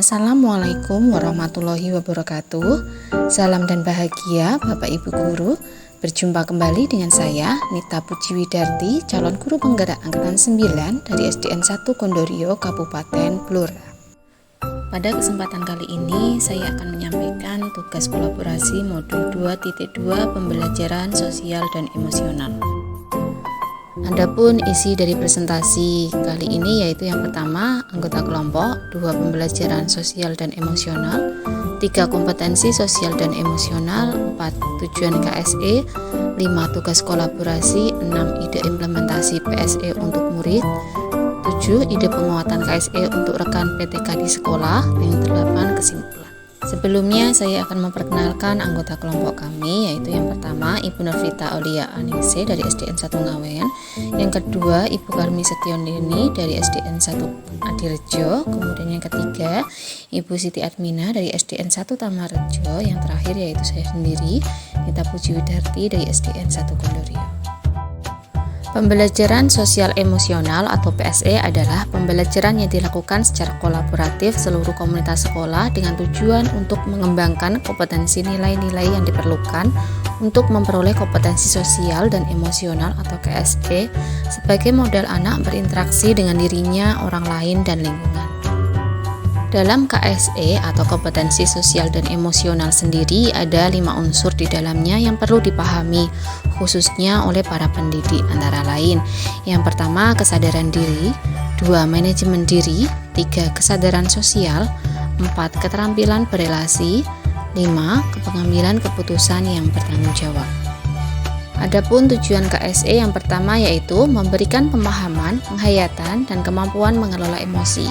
Assalamualaikum warahmatullahi wabarakatuh. Salam dan bahagia Bapak Ibu Guru. Berjumpa kembali dengan saya Nita Puji Widarti, calon guru penggerak angkatan 9 dari SDN 1 Kondorio, Kabupaten Blora. Pada kesempatan kali ini saya akan menyampaikan tugas kolaborasi modul 2.2 pembelajaran sosial dan emosional. Adapun isi dari presentasi kali ini yaitu yang pertama, anggota kelompok, 2 pembelajaran sosial dan emosional, 3 kompetensi sosial dan emosional, 4 tujuan KSE, 5 tugas kolaborasi, 6 ide implementasi PSE untuk murid, 7 ide penguatan KSE untuk rekan PTK di sekolah, yang 8 kesimpulan. Sebelumnya saya akan memperkenalkan anggota kelompok kami, yaitu yang pertama Ibu Nurvita Aulia Aningsih dari SDN 1 Ngawen, yang kedua Ibu Karmi Setionini dari SDN 1 Adirejo, kemudian yang ketiga Ibu Siti Admina dari SDN 1 Tamarrejo, yang terakhir yaitu saya sendiri Nita Puji Widarti dari SDN 1 Kondorio. Pembelajaran sosial emosional atau PSE adalah pembelajaran yang dilakukan secara kolaboratif seluruh komunitas sekolah dengan tujuan untuk mengembangkan kompetensi nilai-nilai yang diperlukan untuk memperoleh kompetensi sosial dan emosional atau KSE sebagai modal anak berinteraksi dengan dirinya, orang lain, dan lingkungan. Dalam KSE atau kompetensi sosial dan emosional sendiri ada 5 unsur di dalamnya yang perlu dipahami khususnya oleh para pendidik, antara lain yang pertama kesadaran diri, 2 manajemen diri, 3 kesadaran sosial, 4 keterampilan berelasi, 5 pengambilan keputusan yang bertanggung jawab. Adapun tujuan KSE yang pertama yaitu memberikan pemahaman, penghayatan, dan kemampuan mengelola emosi.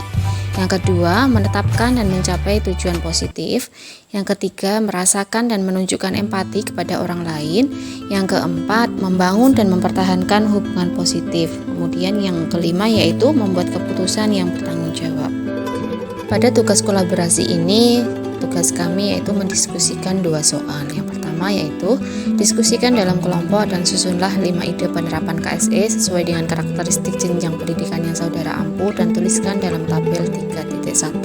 Yang kedua, menetapkan dan mencapai tujuan positif. Yang ketiga, merasakan dan menunjukkan empati kepada orang lain. Yang keempat, membangun dan mempertahankan hubungan positif. Kemudian yang kelima yaitu membuat keputusan yang bertanggung jawab. Pada tugas kolaborasi ini, tugas kami yaitu mendiskusikan 2 soal. Yang pertama yaitu diskusikan dalam kelompok dan susunlah 5 ide penerapan KSE sesuai dengan karakteristik jenjang pendidikan yang saudara ampuh dan tuliskan dalam tabel 3.1.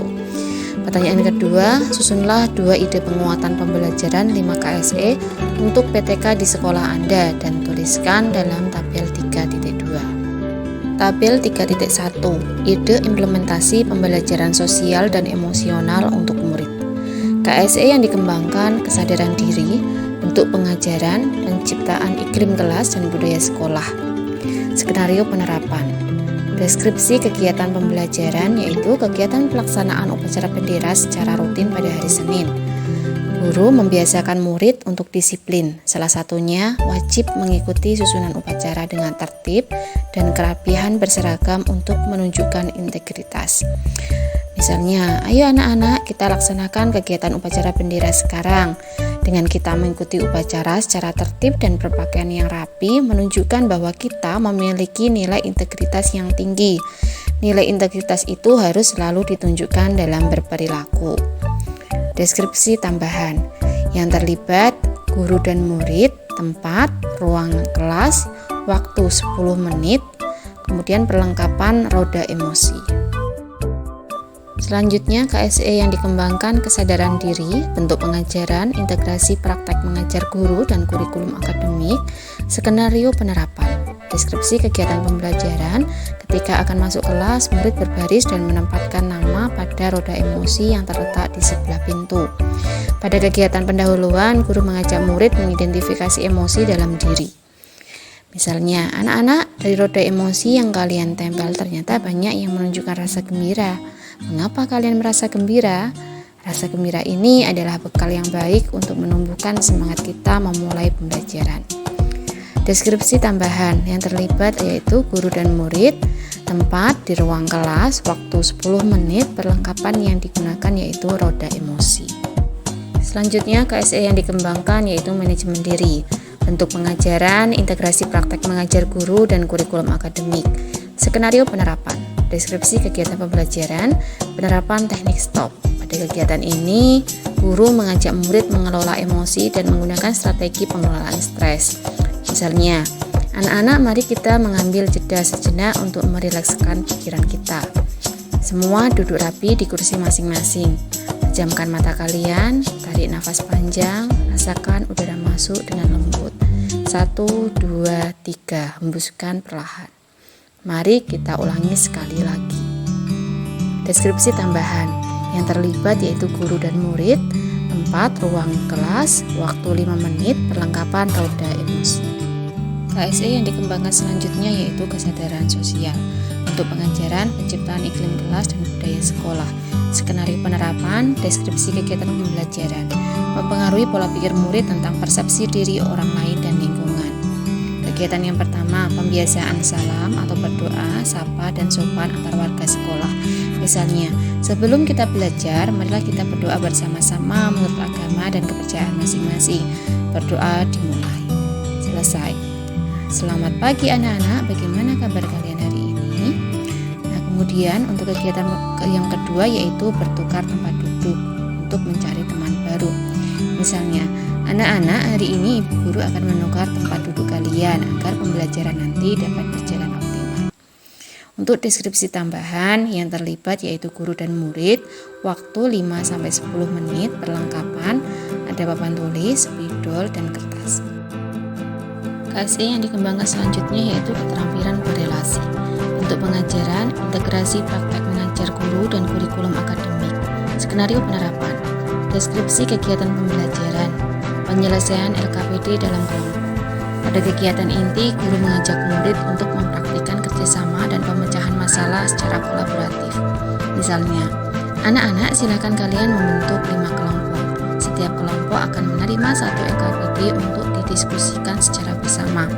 Pertanyaan kedua, susunlah 2 ide penguatan pembelajaran 5 KSE untuk PTK di sekolah Anda dan tuliskan dalam tabel 3.2. Tabel 3.1, ide implementasi pembelajaran sosial dan emosional untuk murid. KSE yang dikembangkan kesadaran diri, bentuk pengajaran, penciptaan iklim kelas dan budaya sekolah. Skenario penerapan. Deskripsi kegiatan pembelajaran yaitu kegiatan pelaksanaan upacara bendera secara rutin pada hari Senin. Guru membiasakan murid untuk disiplin, salah satunya wajib mengikuti susunan upacara dengan tertib dan kerapihan berseragam untuk menunjukkan integritas. Misalnya, ayo anak-anak kita laksanakan kegiatan upacara bendera sekarang. Dengan kita mengikuti upacara secara tertib dan berpakaian yang rapi menunjukkan bahwa kita memiliki nilai integritas yang tinggi. Nilai integritas itu harus selalu ditunjukkan dalam berperilaku. Deskripsi tambahan yang terlibat guru dan murid, tempat, ruang kelas, waktu 10 menit, kemudian perlengkapan roda emosi. Selanjutnya, KSE yang dikembangkan kesadaran diri, bentuk pengajaran, integrasi praktek mengajar guru dan kurikulum akademik, skenario penerapan, deskripsi kegiatan pembelajaran, ketika akan masuk kelas, murid berbaris dan menempatkan nama pada roda emosi yang terletak di sebelah pintu. Pada kegiatan pendahuluan, guru mengajak murid mengidentifikasi emosi dalam diri. Misalnya, anak-anak, dari roda emosi yang kalian tempel ternyata banyak yang menunjukkan rasa gembira. Mengapa kalian merasa gembira? Rasa gembira ini adalah bekal yang baik untuk menumbuhkan semangat kita memulai pembelajaran. Deskripsi tambahan yang terlibat yaitu guru dan murid, tempat di ruang kelas, waktu 10 menit, perlengkapan yang digunakan yaitu roda emosi. Selanjutnya, KSE yang dikembangkan yaitu manajemen diri, bentuk pengajaran, integrasi praktek mengajar guru dan kurikulum akademik, skenario penerapan, deskripsi kegiatan pembelajaran, penerapan teknik stop. Pada kegiatan ini, guru mengajak murid mengelola emosi dan menggunakan strategi pengelolaan stres. Misalnya, anak-anak mari kita mengambil jeda sejenak untuk merilekskan pikiran kita. Semua duduk rapi di kursi masing-masing. Pejamkan mata kalian, tarik nafas panjang, rasakan udara masuk dengan lembut. 1, 2, 3, hembuskan perlahan. Mari kita ulangi sekali lagi. Deskripsi tambahan yang terlibat yaitu guru dan murid, tempat, ruang kelas, waktu 5 menit, perlengkapan roda emosi. KSE yang dikembangkan selanjutnya yaitu kesadaran sosial untuk pengajaran, penciptaan iklim kelas dan budaya sekolah. Skenario penerapan, deskripsi kegiatan pembelajaran, mempengaruhi pola pikir murid tentang persepsi diri orang lain dan lingkungan. Kegiatan yang pertama, pembiasaan salam atau berdoa, sapa dan sopan antar warga sekolah. Misalnya, sebelum kita belajar, marilah kita berdoa bersama-sama menurut agama dan kepercayaan masing-masing. Berdoa dimulai. Selesai. Selamat pagi anak-anak, bagaimana kabar kalian hari ini? Kemudian untuk kegiatan yang kedua yaitu bertukar tempat duduk untuk mencari teman baru. Misalnya, anak-anak hari ini ibu guru akan menukar tempat duduk kalian agar pembelajaran nanti dapat berjalan optimal. Untuk deskripsi tambahan yang terlibat yaitu guru dan murid, waktu 5-10 menit, perlengkapan, ada papan tulis, spidol, dan kertas. KSE yang dikembangkan selanjutnya yaitu keterampilan berelasi. Untuk pengajaran, integrasi praktek mengajar guru dan kurikulum akademik. Skenario penerapan, deskripsi kegiatan pembelajaran, penyelesaian LKPD dalam kelompok. Pada kegiatan inti, guru mengajak murid untuk mempraktikkan kerjasama dan pemecahan masalah secara kolaboratif. Misalnya, anak-anak silakan kalian membentuk 5 kelompok. Setiap kelompok akan menerima 1 LKPD untuk didiskusikan secara bersama.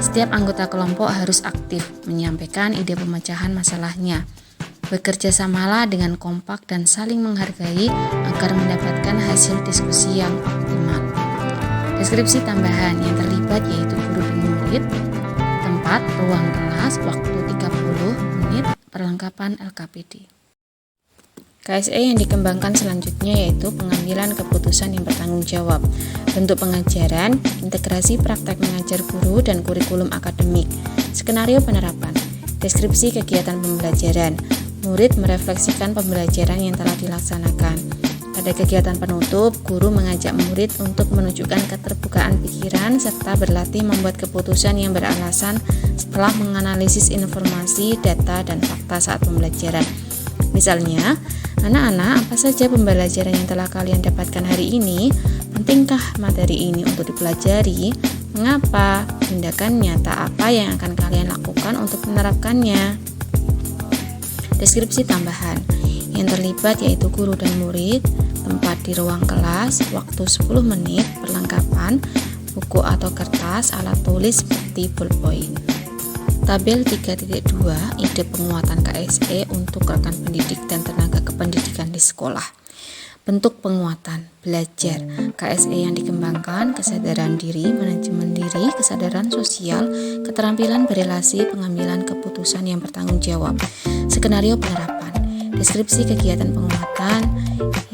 Setiap anggota kelompok harus aktif menyampaikan ide pemecahan masalahnya. Bekerja samalah dengan kompak dan saling menghargai agar mendapatkan hasil diskusi yang optimal. Deskripsi tambahan yang terlibat yaitu guru dan murid, tempat, ruang kelas, waktu 30 menit, perlengkapan LKPD. KSE yang dikembangkan selanjutnya yaitu pengambilan keputusan yang bertanggung jawab. Bentuk pengajaran, integrasi praktek mengajar guru dan kurikulum akademik. Skenario penerapan, deskripsi kegiatan pembelajaran. Murid merefleksikan pembelajaran yang telah dilaksanakan. Pada kegiatan penutup, guru mengajak murid untuk menunjukkan keterbukaan pikiran serta berlatih membuat keputusan yang beralasan setelah menganalisis informasi, data, dan fakta saat pembelajaran. Misalnya, anak-anak, apa saja pembelajaran yang telah kalian dapatkan hari ini? Pentingkah materi ini untuk dipelajari? Mengapa? Tindakan nyata apa yang akan kalian lakukan untuk menerapkannya? Deskripsi tambahan yang terlibat yaitu guru dan murid, tempat di ruang kelas, waktu 10 menit, perlengkapan, buku atau kertas, alat tulis seperti ballpoint. Tabel 3.2, ide penguatan KSE untuk rekan pendidik dan tenaga kependidikan di sekolah. Bentuk penguatan, belajar, KSE yang dikembangkan, kesadaran diri, manajemen diri, kesadaran sosial, keterampilan berelasi, pengambilan keputusan yang bertanggung jawab. Skenario penerapan, deskripsi kegiatan penguatan,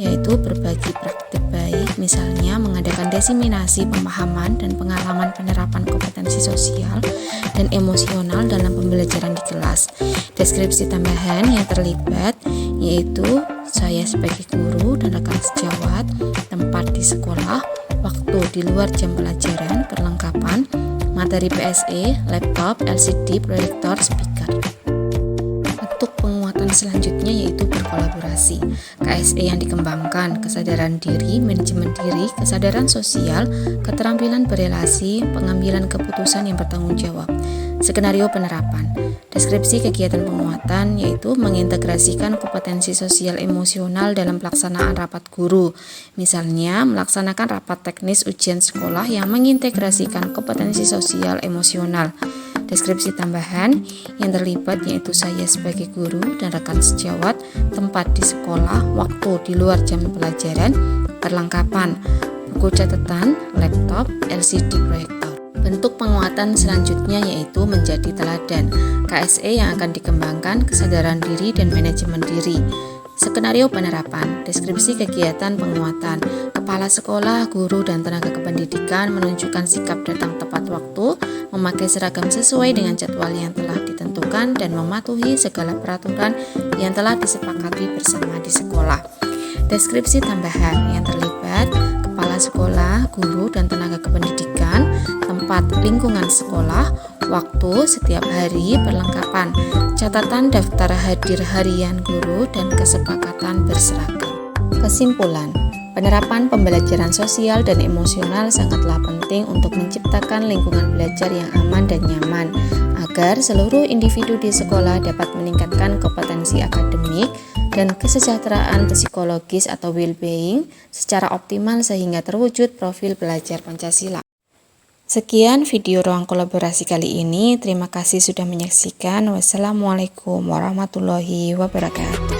yaitu berbagi praktik baik, misalnya mengadakan diseminasi pemahaman dan pengalaman penerapan kompetensi sosial dan emosional dalam pembelajaran di kelas. Deskripsi tambahan yang terlibat yaitu saya sebagai guru dan rekan sejawat, tempat di sekolah, waktu di luar jam pelajaran, perlengkapan, materi PSE, laptop, LCD, proyektor, speaker. Untuk penguatan selanjutnya yaitu berkolaborasi. KSE yang dikembangkan, kesadaran diri, manajemen diri, kesadaran sosial, keterampilan berelasi, pengambilan keputusan yang bertanggung jawab. Skenario penerapan, deskripsi kegiatan penguatan yaitu mengintegrasikan kompetensi sosial emosional dalam pelaksanaan rapat guru. Misalnya, melaksanakan rapat teknis ujian sekolah yang mengintegrasikan kompetensi sosial emosional. Deskripsi tambahan yang terlibat yaitu saya sebagai guru dan rekan sejawat, tempat di sekolah, waktu di luar jam pelajaran, perlengkapan, buku catatan, laptop, LCD proyektor. Bentuk penguatan selanjutnya yaitu menjadi teladan. KSE yang akan dikembangkan, kesadaran diri dan manajemen diri. Skenario penerapan, deskripsi kegiatan penguatan. Kepala sekolah, guru, dan tenaga kependidikan menunjukkan sikap datang tepat waktu, memakai seragam sesuai dengan jadwal yang telah ditentukan, dan mematuhi segala peraturan yang telah disepakati bersama di sekolah. Deskripsi tambahan yang terlibat: kepala sekolah, guru, dan tenaga kependidikan, tempat lingkungan sekolah, waktu setiap hari, perlengkapan, catatan daftar hadir harian guru, dan kesepakatan berseragam. Kesimpulan: penerapan pembelajaran sosial dan emosional sangatlah penting untuk menciptakan lingkungan belajar yang aman dan nyaman, agar seluruh individu di sekolah dapat meningkatkan kompetensi akademik dan kesejahteraan psikologis atau well-being secara optimal sehingga terwujud profil belajar Pancasila. Sekian video ruang kolaborasi kali ini. Terima kasih sudah menyaksikan. Wassalamualaikum warahmatullahi wabarakatuh.